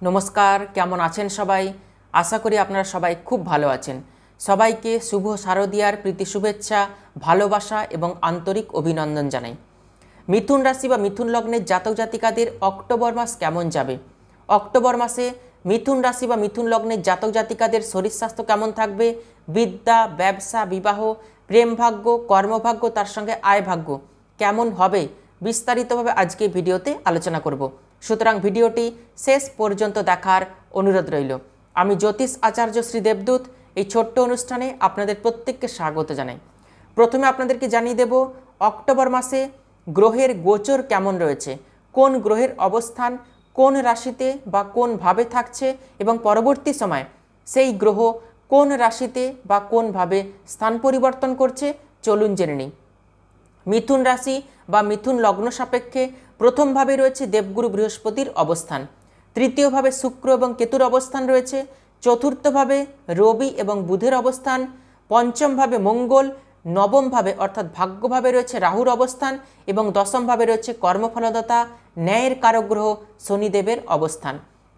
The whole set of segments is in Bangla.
নমস্কার, কেমন আছেন সবাই? আশা করি আপনারা সবাই খুব ভালো আছেন। সবাইকে শুভ শারদীয়ার প্রীতি শুভেচ্ছা, ভালোবাসা এবং আন্তরিক অভিনন্দন জানাই। মিথুন রাশি বা মিথুন লগ্নের জাতক জাতিকাদের অক্টোবর মাস কেমন যাবে? অক্টোবর মাসে মিথুন রাশি বা মিথুন লগ্নের জাতক জাতিকাদের শরীর স্বাস্থ্য কেমন থাকবে? বিদ্যা, ব্যবসা, বিবাহ, প্রেম ভাগ্য, কর্মভাগ্য, তার সঙ্গে আয় ভাগ্য কেমন হবে? বিস্তারিতভাবে আজকে ভিডিওতে আলোচনা করব। সুতরাং ভিডিওটি শেষ পর্যন্ত দেখার অনুরোধ রইল। আমি জ্যোতিষ আচার্য শ্রী দেবদূত এই ছোট্ট অনুষ্ঠানে আপনাদের প্রত্যেককে স্বাগত জানাই। প্রথমে আপনাদেরকে জানিয়ে দেব অক্টোবর মাসে গ্রহের গোচর কেমন রয়েছে, কোন গ্রহের অবস্থান কোন রাশিতে বা কোন ভাবে থাকছে এবং পরবর্তী সময় সেই গ্রহ কোন রাশিতে বা কোন ভাবে স্থান পরিবর্তন করছে চলুন জেনে নিই। মিথুন রাশি বা মিথুন লগ্ন সাপেক্ষে প্রথমভাবে রয়েছে দেবগুরু বৃহস্পতির অবস্থান, তৃতীয়ভাবে শুক্র এবং কেতুর অবস্থান রয়েছে, চতুর্থভাবে রবি এবং বুধের অবস্থান, পঞ্চমভাবে মঙ্গল, নবমভাবে অর্থাৎ ভাগ্যভাবে রয়েছে রাহুর অবস্থান এবং দশমভাবে রয়েছে কর্মফলদাতা ন্যায়ের কারক গ্রহ শনিদেবের অবস্থান।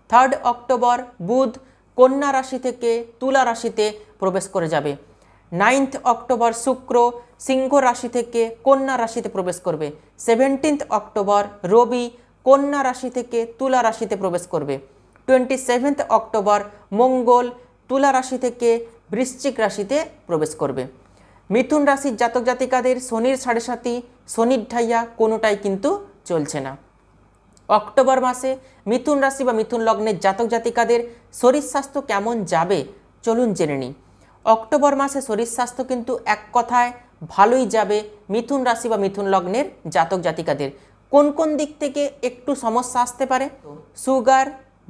3 অক্টোবর বুধ কন্যা রাশি থেকে তুলা রাশিতে প্রবেশ করে যাবে। 9 অক্টোবর শুক্র সিংহ রাশি থেকে কন্যা রাশিতে প্রবেশ করবে। 17 অক্টোবর রবি কন্যা রাশি থেকে তুলা রাশিতে প্রবেশ করবে। 27 অক্টোবর মঙ্গল তুলা রাশি থেকে বৃশ্চিক রাশিতে প্রবেশ করবে। মিথুন রাশির জাতক জাতিকাদের শনির 7.5 শনির ঢাইয়া কোনোটাই কিন্তু চলছে না। অক্টোবর মাসে মিথুন রাশি বা মিথুন লগ্নের জাতক জাতিকাদের শরীর স্বাস্থ্য কেমন যাবে চলুন জেনে নিই। অক্টোবর মাসে শরীর স্বাস্থ্য কিন্তু এক কথায় ভালোই যাবে মিথুন রাশি বা মিথুন লগ্নের জাতক জাতিকাদের। কোন কোন দিক থেকে একটু সমস্যা আসতে পারে? সুগার,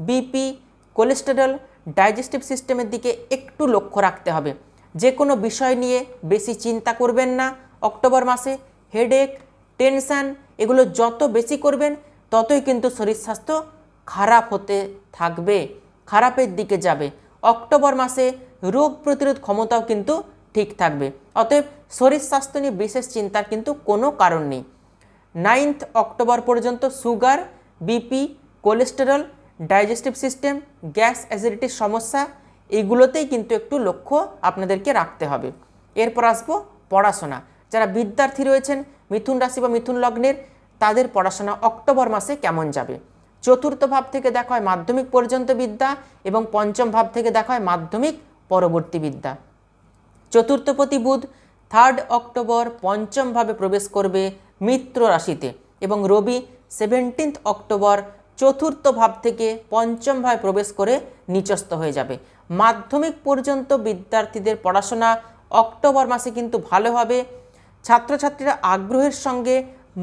বিপি, কোলেস্টেরল, ডাইজেস্টিভ সিস্টেমের দিকে একটু লক্ষ্য রাখতে হবে। যে কোনো বিষয় নিয়ে বেশি চিন্তা করবেন না অক্টোবর মাসে। হেডেক, টেনশান এগুলো যত বেশি করবেন ততই কিন্তু শরীর স্বাস্থ্য খারাপ হতে থাকবে, খারাপের দিকে যাবে। অক্টোবর মাসে রোগ প্রতিরোধ ক্ষমতাও কিন্তু ঠিক থাকবে। অতএব শরীর স্বাস্থ্য নিয়ে বিশেষ চিন্তার কিন্তু কোনো কারণ নেই। 9 অক্টোবর পর্যন্ত sugar, BP, cholesterol, digestive system, gas অ্যাসিডিটির সমস্যা এইগুলোতেই কিন্তু একটু লক্ষ্য আপনাদেরকে রাখতে হবে। এরপর আসবো পড়াশোনা। যারা বিদ্যার্থী রয়েছেন মিথুন রাশি বা মিথুন লগ্নের তাদের পড়াশোনা অক্টোবর মাসে কেমন যাবে? চতুর্থ ভাব থেকে দেখা হয় মাধ্যমিক পর্যন্ত বিদ্যা এবং পঞ্চম ভাব থেকে দেখা হয় মাধ্যমিক পরবর্তী বিদ্যা। চতুর্থপতি বুধ 3 অক্টোবর পঞ্চম ভাবে প্রবেশ করবে মিত্র রাশিতে এবং রবি 17 অক্টোবর চতুর্থ ভাব থেকে পঞ্চম ভাবে প্রবেশ করে নিচস্থ হয়ে যাবে। মাধ্যমিক পর্যন্ত বিদ্যার্থীদের পড়াশোনা অক্টোবর মাসে কিন্তু ভালো হবে। ছাত্রছাত্রীরা আগ্রহের সঙ্গে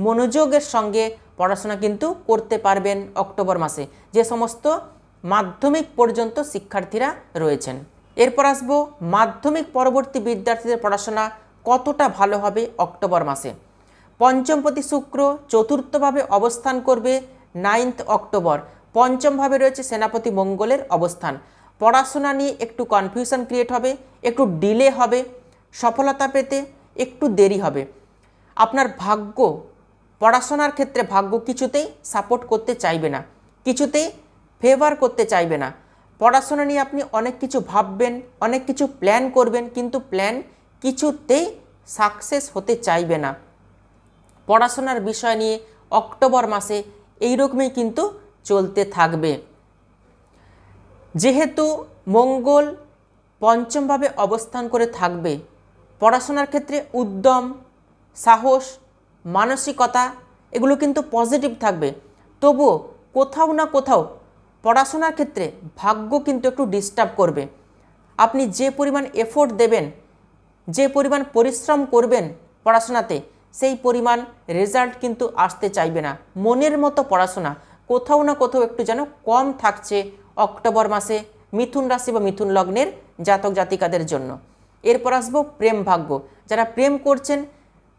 মনোযোগের সঙ্গে পড়াশোনা কিন্তু করতে পারবেন অক্টোবর মাসে, যে সমস্ত মাধ্যমিক পর্যন্ত শিক্ষার্থীরা রয়েছেন। এরপর আসবো মাধ্যমিক পরবর্তী বিদ্যার্থীদের পড়াশোনা কতটা ভালো হবে অক্টোবর মাসে। পঞ্চমপতি শুক্র চতুর্থভাবে অবস্থান করবে 9 অক্টোবর। পঞ্চমভাবে রয়েছে সেনাপতি মঙ্গলের অবস্থান। পড়াশোনা নিয়ে একটু কনফিউশন ক্রিয়েট হবে, একটু ডিলে হবে, সফলতা পেতে একটু দেরি হবে। আপনার ভাগ্য, পড়াশোনার ক্ষেত্রে ভাগ্য কিছুতেই সাপোর্ট করতে চাইবে না, কিছুতেই ফেভার করতে চাইবে না। পড়াশোনা নিয়ে আপনি অনেক কিছু ভাববেন, অনেক কিছু প্ল্যান করবেন, কিন্তু প্ল্যান কিছুতেই সাকসেস হতে চাইবে না। পড়াশোনার বিষয় নিয়ে অক্টোবর মাসে এইরকমই কিন্তু চলতে থাকবে। যেহেতু মঙ্গল পঞ্চমভাবে অবস্থান করে থাকবে, পড়াশোনার ক্ষেত্রে উদ্যম, সাহস, মানসিকতা এগুলো কিন্তু পজিটিভ থাকবে। তবুও কোথাও না কোথাও পড়াশোনার ক্ষেত্রে ভাগ্য কিন্তু একটু ডিস্টার্ব করবে। আপনি যে পরিমাণ এফোর্ট দেবেন, যে পরিমাণ পরিশ্রম করবেন পড়াশোনাতে, সেই পরিমাণ রেজাল্ট কিন্তু আসতে চাইবে না। মনের মতো পড়াশোনা কোথাও না কোথাও একটু যেন কম থাকছে অক্টোবর মাসে মিথুন রাশি বা মিথুন লগ্নের জাতক জাতিকাদের জন্য। এরপর আসবো প্রেম ভাগ্য। যারা প্রেম করছেন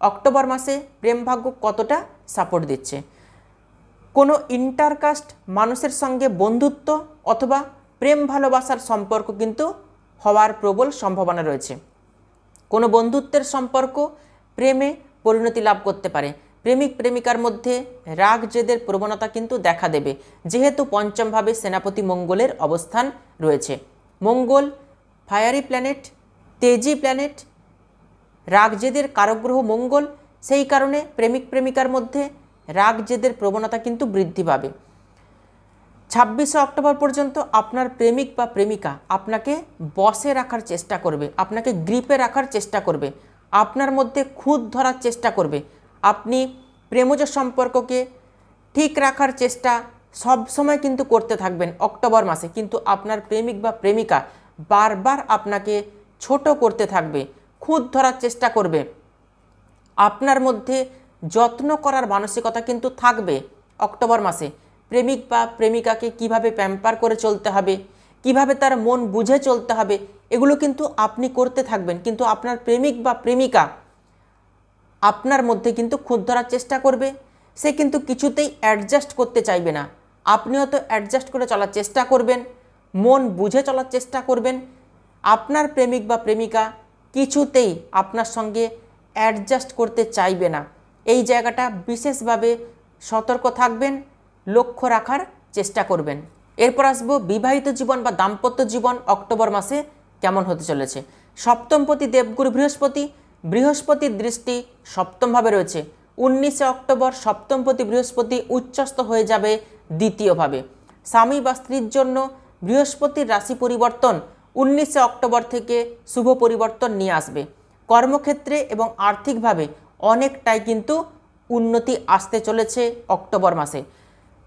অক্টোবর মাসে প্রেম ভাগ্য কতটা সাপোর্ট দিচ্ছে। কোনো ইন্টারকাস্ট মানুষের সঙ্গে বন্ধুত্ব অথবা প্রেম ভালোবাসার সম্পর্ক কিন্তু হওয়ার প্রবল সম্ভাবনা রয়েছে। কোনো বন্ধুত্বের সম্পর্ক প্রেমে পরিণতি লাভ করতে পারে। প্রেমিক প্রেমিকার মধ্যে রাগ জেদের প্রবণতা কিন্তু দেখা দেবে, যেহেতু পঞ্চমভাবে সেনাপতি মঙ্গলের অবস্থান রয়েছে। মঙ্গল ফায়ারি প্ল্যানেট, তেজি প্ল্যানেট, রাগ জেদের কারকগ্রহ মঙ্গল, সেই কারণে প্রেমিক প্রেমিকার মধ্যে রাগ জেদের প্রবণতা কিন্তু বৃদ্ধি পাবে। 26শে অক্টোবর পর্যন্ত আপনার প্রেমিক বা প্রেমিকা আপনাকে বশে রাখার চেষ্টা করবে, আপনাকে গ্রিপে রাখার চেষ্টা করবে, আপনার মধ্যে খুঁত ধরার চেষ্টা করবে। আপনি প্রেমজ সম্পর্ককে ঠিক রাখার চেষ্টা সবসময় কিন্তু করতে থাকবেন অক্টোবর মাসে, কিন্তু আপনার প্রেমিক বা প্রেমিকা বারবার আপনাকে ছোট করতে থাকবে, খুঁত ধরার চেষ্টা করবে। আপনার মধ্যে যত্ন করার মানসিকতা কিন্তু থাকবে অক্টোবর মাসে। প্রেমিক বা প্রেমিকাকে কিভাবে প্যাম্পার করে চলতে হবে, কিভাবে তার মন বুঝে চলতে হবে, এগুলো কিন্তু আপনি করতে থাকবেন, কিন্তু আপনার প্রেমিক বা প্রেমিকা আপনার মধ্যে কিন্তু খুঁত ধরার চেষ্টা করবে। সে কিন্তু কিছুতেই অ্যাডজাস্ট করতে চাইবে না, আপনিও তো অ্যাডজাস্ট করে চলার চেষ্টা করবেন, মন বুঝে চলার চেষ্টা করবেন। আপনার প্রেমিক বা প্রেমিকা কিছুতেই আপনার সঙ্গে অ্যাডজাস্ট করতে চাইবে না। এই জায়গাটা বিশেষভাবে সতর্ক থাকবেন, লক্ষ্য রাখার চেষ্টা করবেন। এরপর আসবো বিবাহিত জীবন বা দাম্পত্য জীবন অক্টোবর মাসে কেমন হতে চলেছে। সপ্তমপতি দেবগুরু বৃহস্পতি, বৃহস্পতির দৃষ্টি সপ্তমভাবে রয়েছে। 19শে অক্টোবর সপ্তমপতি বৃহস্পতি উচ্চস্থ হয়ে যাবে দ্বিতীয়ভাবে। স্বামী বা স্ত্রীর জন্য বৃহস্পতির রাশি পরিবর্তন 19শে অক্টোবর থেকে শুভ পরিবর্তন নিয়ে আসবে। কর্মক্ষেত্রে এবং আর্থিকভাবে অনেকটাই কিন্তু উন্নতি আসতে চলেছে অক্টোবর মাসে।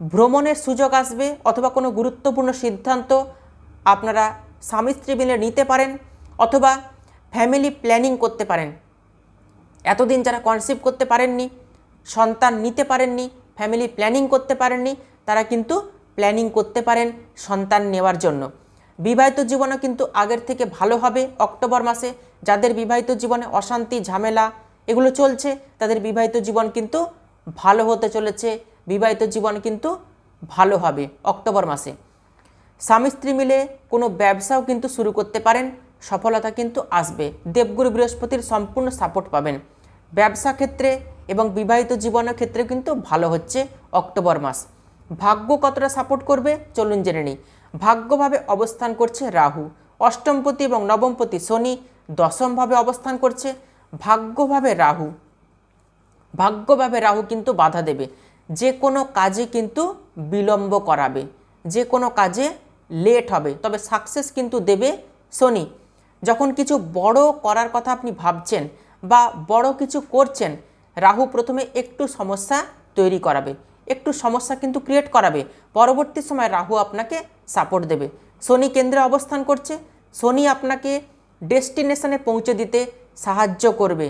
ভ্রমণের সুযোগ আসবে, অথবা কোনো গুরুত্বপূর্ণ সিদ্ধান্ত আপনারা স্বামী স্ত্রী মিলে নিতে পারেন, অথবা ফ্যামিলি প্ল্যানিং করতে পারেন। এতদিন যারা কনসিভ করতে পারেননি, সন্তান নিতে পারেননি, ফ্যামিলি প্ল্যানিং করতে পারেননি, তারা কিন্তু প্ল্যানিং করতে পারেন সন্তান নেওয়ার জন্য। বিবাহিত জীবনও কিন্তু আগের থেকে ভালো হবে অক্টোবর মাসে। যাদের বিবাহিত জীবনে অশান্তি ঝামেলা এগুলো চলছে, তাদের বিবাহিত জীবন কিন্তু ভালো হতে চলেছে, বিবাহিত জীবন কিন্তু ভালো হবে অক্টোবর মাসে। স্বামী স্ত্রী মিলে কোনো ব্যবসাও কিন্তু শুরু করতে পারেন, সফলতা কিন্তু আসবে। দেবগুরু বৃহস্পতির সম্পূর্ণ সাপোর্ট পাবেন ব্যবসা ক্ষেত্রে এবং বিবাহিত জীবনের ক্ষেত্রে কিন্তু ভালো হচ্ছে অক্টোবর মাস। ভাগ্য কতটা সাপোর্ট করবে চলুন জেনে নিই। ভাগ্যভাবে অবস্থান করছে রাহু, অষ্টমপতি এবং নবমপতি শনি দশমভাবে অবস্থান করছে। ভাগ্যভাবে রাহু কিন্তু বাধা দেবে, যে কোনো কাজে কিন্তু বিলম্ব করাবে, যে কোনো কাজে লেট হবে, তবে সাকসেস কিন্তু দেবে শনি। যখন কিছু বড় করার কথা আপনি ভাবছেন বা বড় কিছু করছেন, রাহু প্রথমে একটু সমস্যা তৈরি করাবে, একটু সমস্যা কিন্তু ক্রিয়েট করাবে, পরবর্তী সময় রাহু আপনাকে সাপোর্ট দেবে। শনি কেন্দ্রে অবস্থান করছে, শনি আপনাকে ডেস্টিনেশনে পৌঁছে দিতে সাহায্য করবে,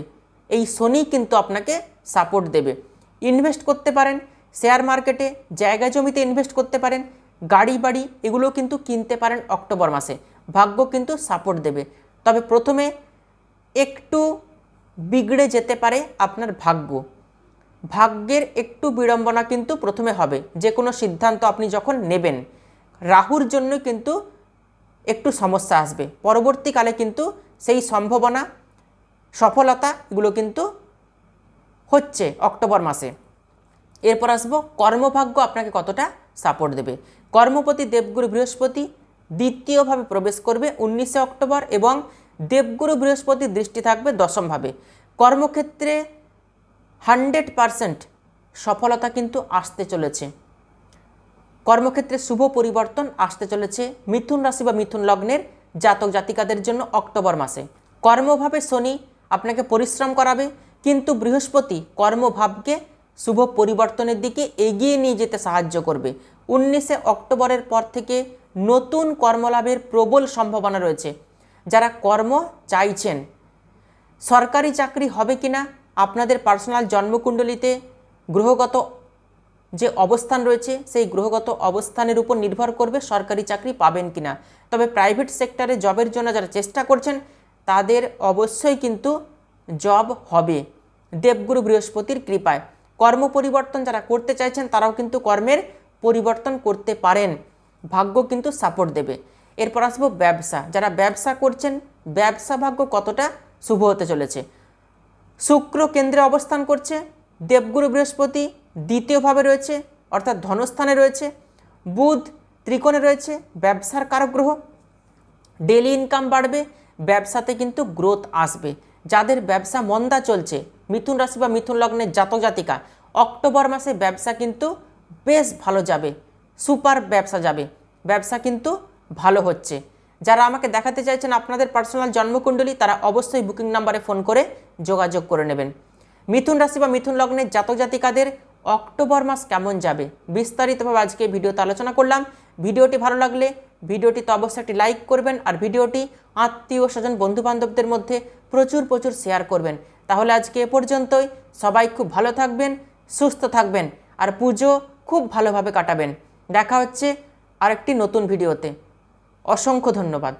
এই শনি কিন্তু আপনাকে সাপোর্ট দেবে। ইনভেস্ট করতে পারেন শেয়ার মার্কেটে, জায়গা জমিতে ইনভেস্ট করতে পারেন, গাড়ি বাড়ি এগুলো কিন্তু কিনতে পারেন অক্টোবর মাসে। ভাগ্য কিন্তু সাপোর্ট দেবে, তবে প্রথমে একটু বিগড়ে যেতে পারে আপনার ভাগ্যের একটু বিড়ম্বনা কিন্তু প্রথমে হবে। যে কোনো সিদ্ধান্ত আপনি যখন নেবেন, রাহুর জন্য কিন্তু একটু সমস্যা আসবে, পরবর্তীকালে কিন্তু সেই সম্ভাবনা সফলতা এগুলো কিন্তু হচ্ছে অক্টোবর মাসে। এরপর আসবো কর্মভাগ্য আপনাকে কতটা সাপোর্ট দেবে। কর্মপতি দেবগুরু বৃহস্পতি দ্বিতীয়ভাবে প্রবেশ করবে 19শে অক্টোবর এবং দেবগুরু বৃহস্পতির দৃষ্টি থাকবে দশমভাবে। কর্মক্ষেত্রে 100% সফলতা কিন্তু আসতে চলেছে, কর্মক্ষেত্রে শুভ পরিবর্তন আসতে চলেছে মিথুন রাশি বা মিথুন লগ্নের জাতক জাতিকাদের জন্য অক্টোবর মাসে। কর্মভাবে শনি আপনাকে পরিশ্রম করাবে, কিন্তু বৃহস্পতি কর্মভাবকে শুভ পরিবর্তনের দিকে এগিয়ে নিয়ে যেতে সাহায্য করবে। 19শে অক্টোবরের পর থেকে নতুন কর্মলাভের প্রবল সম্ভাবনা রয়েছে। যারা কর্ম চাইছেন, সরকারি চাকরি হবে কিনা আপনাদের পার্সোনাল জন্মকুণ্ডলিতে গ্রহগত যে অবস্থান রয়েছে সেই গ্রহগত অবস্থানের উপর নির্ভর করবে সরকারি চাকরি পাবেন কিনা। তবে প্রাইভেট সেক্টরে জবের জন্য যারা চেষ্টা করছেন তাদের অবশ্যই কিন্তু জব হবে দেবগুরু বৃহস্পতির কৃপায়। কর্ম পরিবর্তন যারা করতে চাইছেন তারাও কিন্তু কর্মের পরিবর্তন করতে পারেন, ভাগ্য কিন্তু সাপোর্ট দেবে। এরপর আসবো ব্যবসা, যারা ব্যবসা করছেন ব্যবসা ভাগ্য কতটা শুভ হতে চলেছে। শুক্র কেন্দ্রে অবস্থান করছে, দেবগুরু বৃহস্পতি দ্বিতীয়ভাবে রয়েছে অর্থাৎ ধনস্থানে রয়েছে, বুধ ত্রিকোণে রয়েছে, ব্যবসার কারক গ্রহ। ডেলি ইনকাম বাড়বে, ব্যবসাতে কিন্তু গ্রোথ আসবে। যাদের ব্যবসা মন্দা চলছে, মিথুন রাশি বা মিথুন লগ্নের জাতক জাতিকা, অক্টোবর মাসে ব্যবসা কিন্তু বেশ ভালো যাবে, সুপার ব্যবসা যাবে, ব্যবসা কিন্তু ভালো হচ্ছে। যারা আমাকে দেখাতে চাইছেন আপনাদের পার্সোনাল জন্মকুণ্ডলী, তারা অবশ্যই বুকিং নাম্বারে ফোন করে যোগাযোগ করে নেবেন। মিথুন রাশি বা মিথুন লগ্নের জাতক জাতিকাদের অক্টোবর মাস কেমন যাবে বিস্তারিতভাবে আজকে ভিডিওতে আলোচনা করলাম। ভিডিওটি ভালো লাগলে ভিডিওটিতে অবশ্যই একটি লাইক করবেন, আর ভিডিওটি আত্মীয় স্বজন বন্ধুবান্ধবদের মধ্যে প্রচুর শেয়ার করবেন। তাহলে আজকে এ পর্যন্তই। সবাই খুব ভালো থাকবেন, সুস্থ থাকবেন, আর পুজো খুব ভালোভাবে কাটাবেন। দেখা হচ্ছে আরেকটি নতুন ভিডিওতে। অসংখ্য ধন্যবাদ।